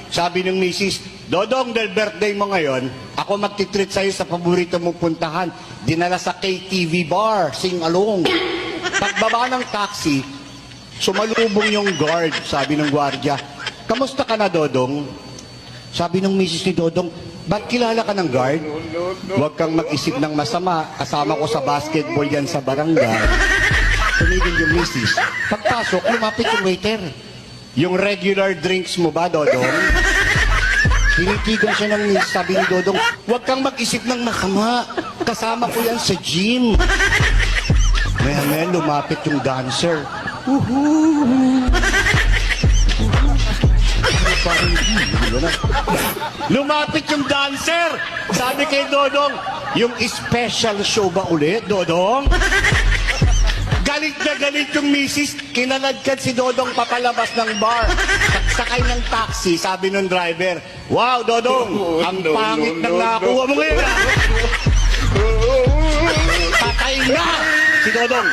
Sabi ng misis, Dodong, dahil birthday mo ngayon, ako magtitreat sa'yo sa paborito mong puntahan. Dinala sa KTV bar, sing along. Pagbaba ng taxi, sumalubong yung guard, sabi ng gwardiya. Kamusta ka na, Dodong? Sabi ng misis ni Dodong, ba't kilala ka ng guard? Huwag kang mag-isip ng masama, kasama ko sa basketball yan sa barangay. Tumigil yung misis. Pagpasok, lumapit yung waiter. Yung regular drinks mo ba, Dodong? Tinitigan siya ng misis, sabi ni Dodong, huwag kang mag-isip ng masama, kasama ko yan sa gym. Maya-maya lumapit yung dancer. Lumapit yung dancer! Sabi kay Dodong, yung special show ba ulit, Dodong? Galit na galit yung misis, kinaladkad si Dodong papalabas ng bar. Sakay ng taxi, sabi ng driver, wow, Dodong, ang pangit ng nakuha mo ngayon. Patay na si Dodong.